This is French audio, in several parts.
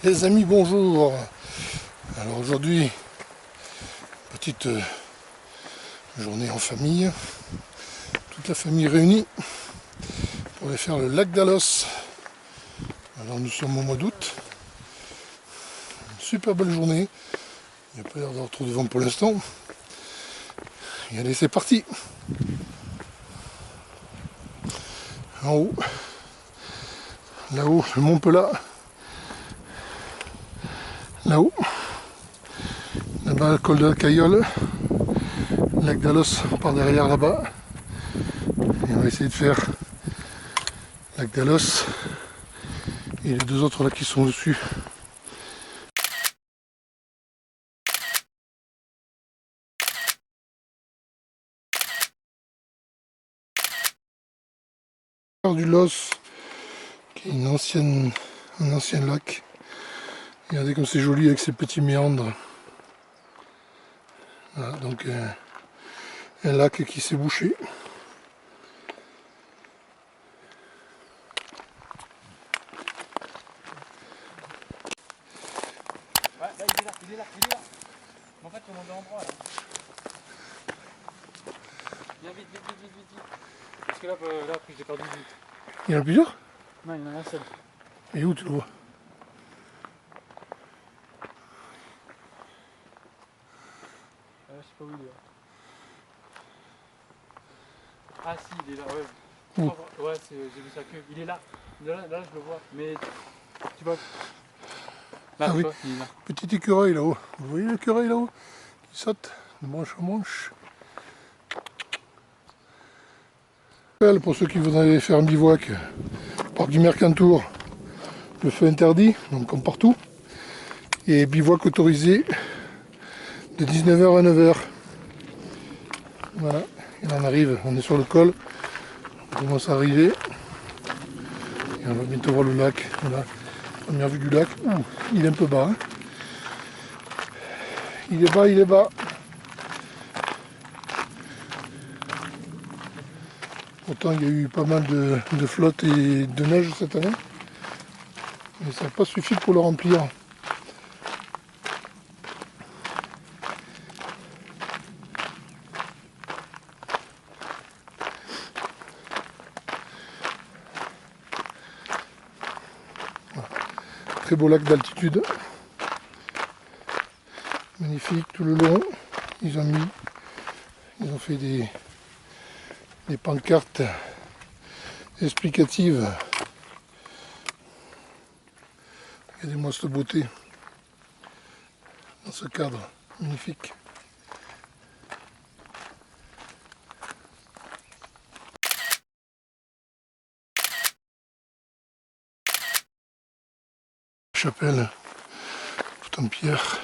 Les amis, bonjour. Alors aujourd'hui, petite journée en famille, toute la famille réunie pour aller faire le lac d'Alos. Alors nous sommes au mois d'août, une super belle journée, il n'y a pas l'air d'avoir trop de vent pour l'instant. Et allez, c'est parti. En haut, là-haut, le mont Pelat, là-haut, là-bas le col de la Cayolle, le lac d'Alos par derrière là-bas. Et on va essayer de faire le lac d'Alos et les deux autres là qui sont dessus. Du Los, qui est un ancien lac. Regardez comme c'est joli avec ses petits méandres. Voilà, donc un lac qui s'est bouché. Ouais, là, il est là, il est là, il est là. En fait, on est en endroit là. Viens vite, vite, vite, vite, vite, vite. Parce que là, après, j'ai perdu vite. Il y en a plusieurs? Non, il y en a un seul. Et où tu le vois? Je sais pas où il est. Ah si, il est là, ouais. Où? Ouais, j'ai vu sa queue. Il est là. Là, je le vois. Mais tu vois. Là, Ah oui, toi, il est là. petit écureuil là-haut. Vous voyez l'écureuil là-haut qui saute de branche en branche. Pour ceux qui voudraient faire un bivouac, parc du Mercantour, le feu interdit, donc comme partout. Et bivouac autorisé de 19h à 9h. Voilà, il en arrive, on est sur le col, on commence à arriver. Et on va bientôt voir le lac. Voilà, première vue du lac. Ouh, il est un peu bas. Hein. Il est bas, il est bas. Pourtant, il y a eu pas mal de flotte et de neige cette année. Mais ça n'a pas suffi pour le remplir. Voilà. Très beau lac d'altitude. Magnifique tout le long. Ils ont fait des pancartes explicatives. Regardez-moi cette beauté dans ce cadre magnifique. Chapelle, tout en pierre.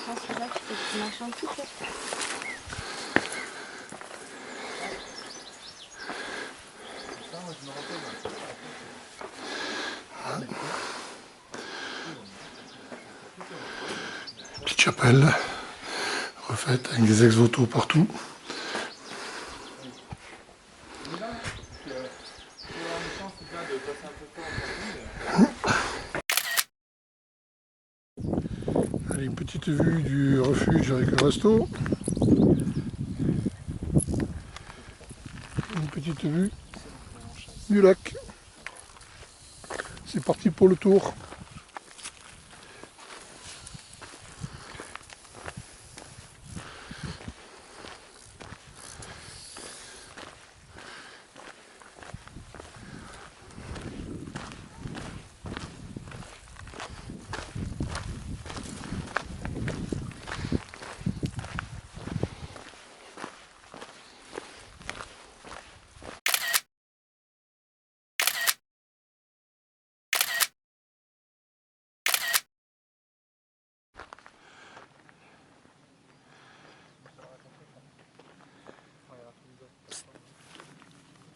Je pense que là, tu fais du machin tout fait. Petite chapelle, refaite avec des ex-voto partout. Allez, une petite vue du refuge avec le resto. Une petite vue du lac. C'est parti pour le tour.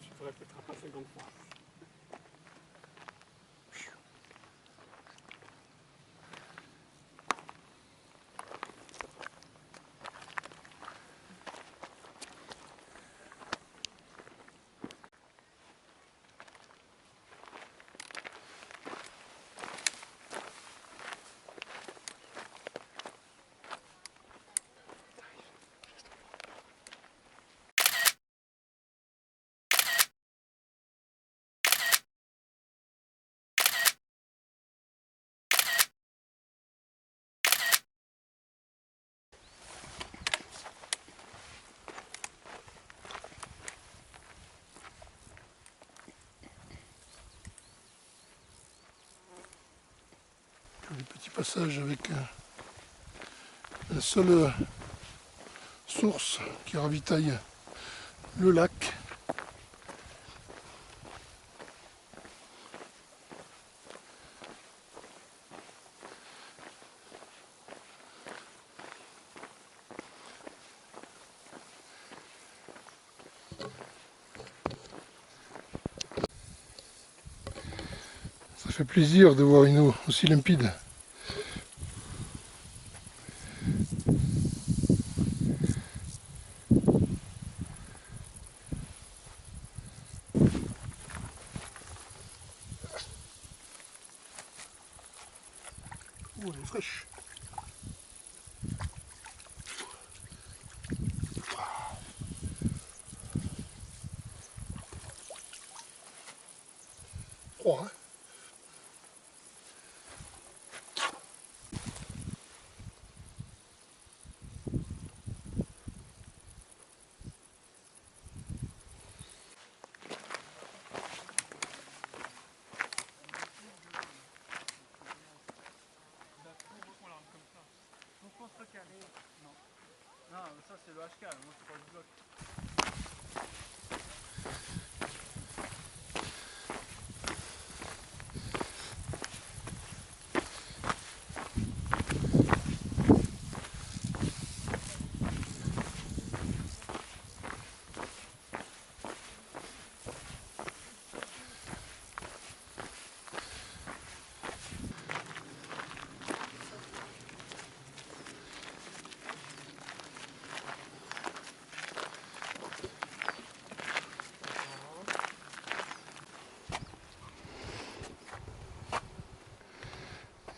Tu pourrais peut-être pas 50 fois. passage avec la seule source qui ravitaille le lac. Ça fait plaisir de voir une eau aussi limpide. Oh, elle est fraîche. Froid, hein? Non, ça c'est le HK, moi je parle du bloc.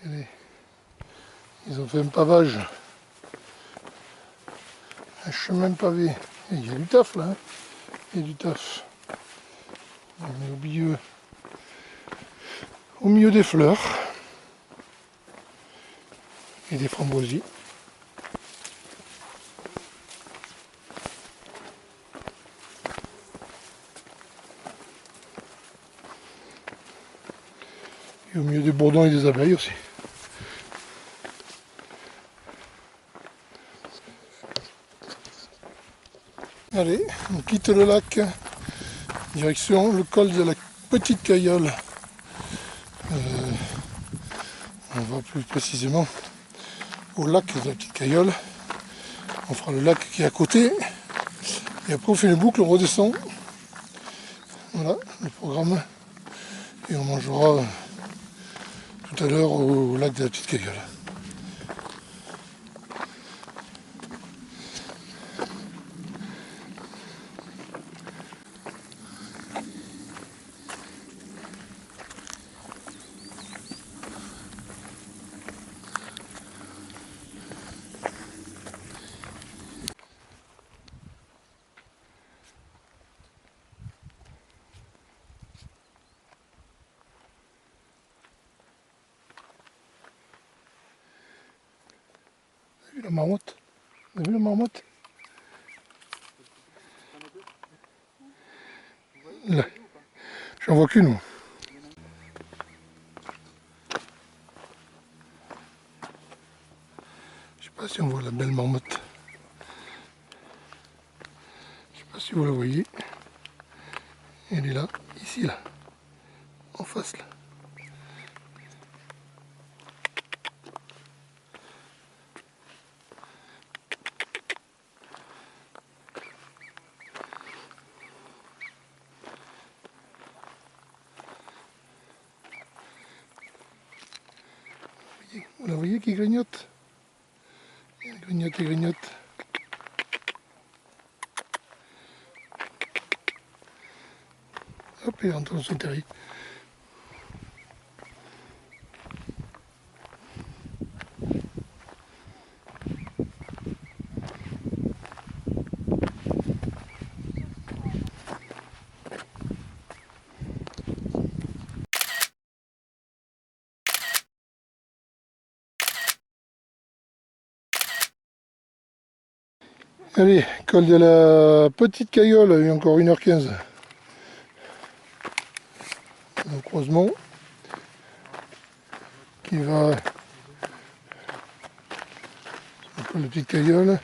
Allez. Ils ont fait un pavage, un chemin pavé. Et il y a du taf là, hein. Il y a du taf. On est au milieu des fleurs et des framboisiers. Et au milieu des bourdons et des abeilles aussi. Allez, on quitte le lac, direction le col de la Petite Cayolle. On va plus précisément au lac de la Petite Cayolle. On fera le lac qui est à côté. Et après on fait une boucle, on redescend. Voilà le programme. Et on mangera tout à l'heure au lac de la Petite Cayolle. T'as vu la marmotte? T'as vu la marmotte? Là. J'en vois qu'une. Je sais pas si on voit la belle marmotte. Je sais pas si vous la voyez. Elle est là, ici là, en face là. Vous la voyez qui grignote? Elle grignote et grignote. Hop, elle rentre dans son terrier. Allez, col de la Petite Cayolle, il y a encore 1h15. Un croisement qui va col de Petite Cayolle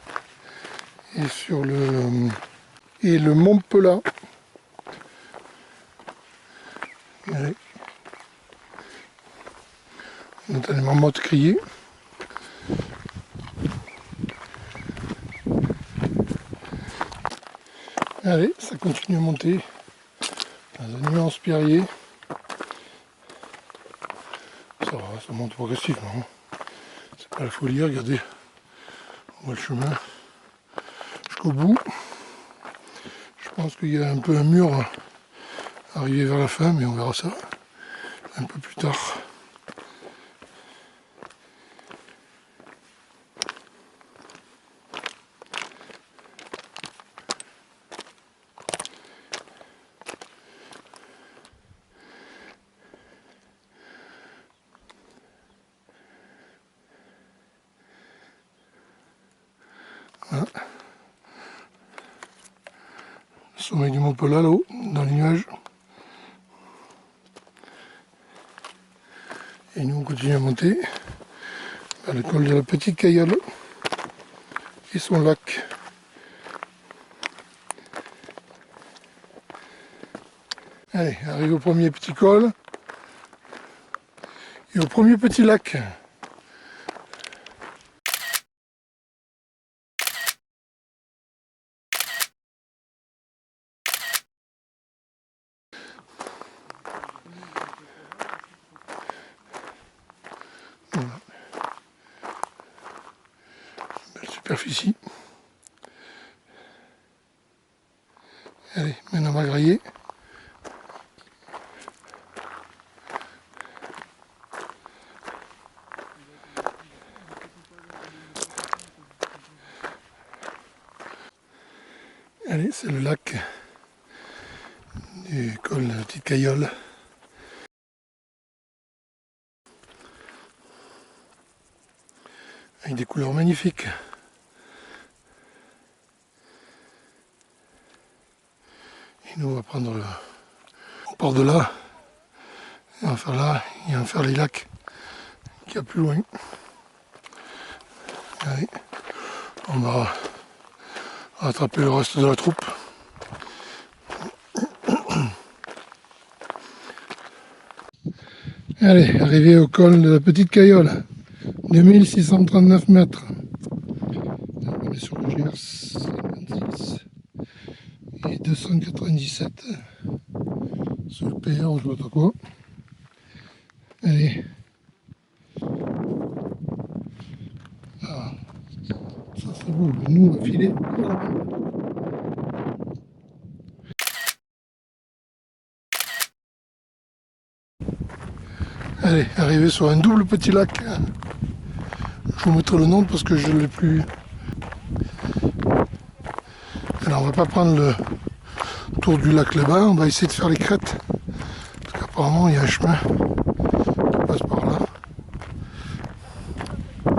et sur le Mont Pelat. Allez. On entend les marmottes crier. Allez, ça continue à monter dans un immense pierrier. Ça va, ça monte progressivement. C'est pas la folie, regardez. On voit le chemin jusqu'au bout. Je pense qu'il y a un peu un mur arrivé vers la fin, mais on verra ça un peu plus tard. Voilà. Le sommet du Mont Pelat là-haut, dans les nuages. Et nous on continue à monter vers le col de la Petite Cayolle et son lac. Allez, arrive au premier petit col et au premier petit lac. Voilà. Belle superficie. Allez, maintenant on va grailler. Allez, c'est le lac du col de la Petite Cayolle. Avec des couleurs magnifiques. Et nous on va prendre on part de là, et on va faire là, et on va faire les lacs qu'il y a plus loin. Allez, on va rattraper le reste de la troupe. Allez, arrivé au col de la Petite Cayolle, 2639 mètres. On est sur le GR 56 et 297 sur le PR ou je sais pas quoi. Allez. Ah, ça c'est beau, nous on va filer. Allez, arrivé sur un double petit lac. Je vous mettrai le nom parce que je ne l'ai plus. Alors on va pas prendre le tour du lac là-bas, on va essayer de faire les crêtes. Parce qu'apparemment il y a un chemin qui passe par là. On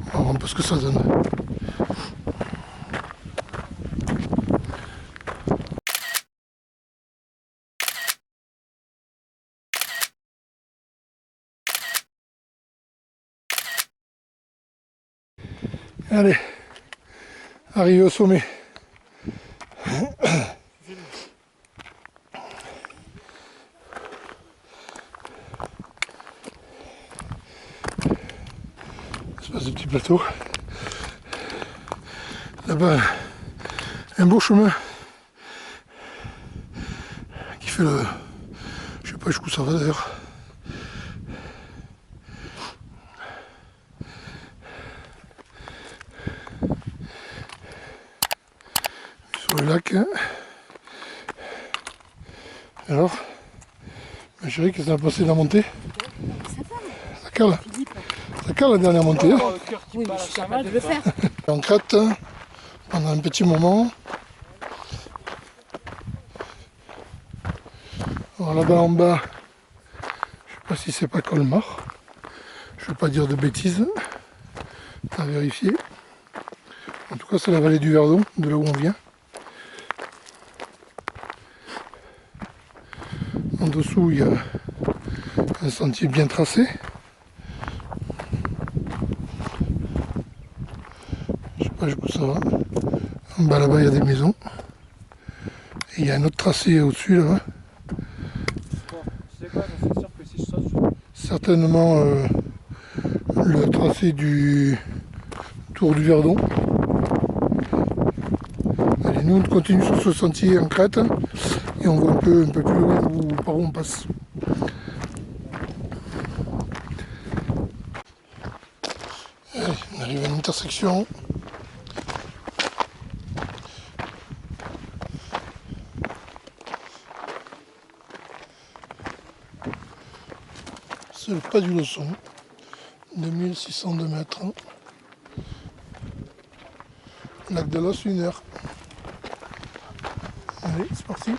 va voir un peu ce que ça donne. Allez, arrivé au sommet. Espèce de petit plateau. Là-bas, un beau chemin qui fait le... Je sais pas jusqu'où ça va d'ailleurs. Sur le lac. Alors, ma chérie, qu'est-ce que ça a passé la montée? Ça cale. Ça cale la dernière montée. Hein. Oui, mais je suis capable de le faire. En crête pendant un petit moment. Alors là-bas en bas, je sais pas si c'est pas Colmar. Je ne veux pas dire de bêtises. À vérifier. En tout cas, c'est la vallée du Verdon, de là où on vient. En dessous, il y a un sentier bien tracé. fraîche pour ça. En bas là-bas il y a des maisons. Et il y a un autre tracé au-dessus là-bas. Bon, c'est quoi, c'est sûr que si je saute, Certainement le tracé du Tour du Verdon. Allez, nous on continue sur ce sentier en crête et on voit un peu plus loin par où on passe. Allez, on arrive à une intersection. C'est le pas du Leçon, 2602 mètres. Lac de l'Os, 1 heure. Allez, c'est parti.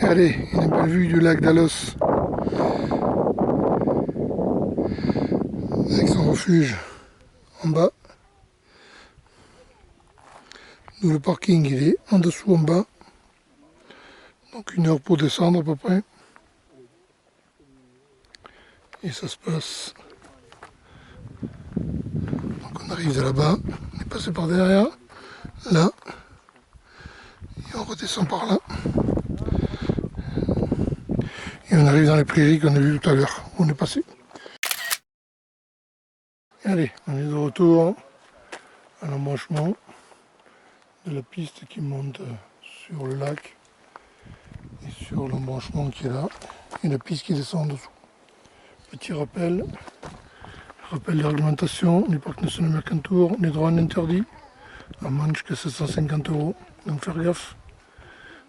Allez, une belle vue du lac d'Alos avec son refuge en bas. Nous, le parking il est en dessous en bas, donc 1 heure pour descendre à peu près. Et ça se passe. Donc on arrive de là-bas, on est passé par derrière, là, et on redescend par là. Et on arrive dans les prairies qu'on a vues tout à l'heure, où on est passé. Allez, on est de retour à l'embranchement de la piste qui monte sur le lac et sur l'embranchement qui est là, et la piste qui descend en dessous. Petit rappel des réglementations du parc national Mercantour, les drones interdits, amende jusqu'à 750 €, donc faire gaffe.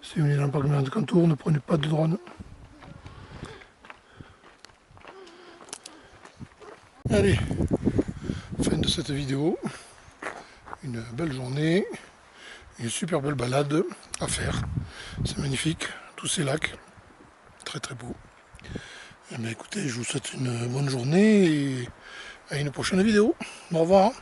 Si vous venez dans le parc Mercantour, ne prenez pas de drone. Allez, fin de cette vidéo. Une belle journée, une super belle balade à faire. C'est magnifique, tous ces lacs, très très beau. Eh bien, écoutez, je vous souhaite une bonne journée et à une prochaine vidéo. Au revoir.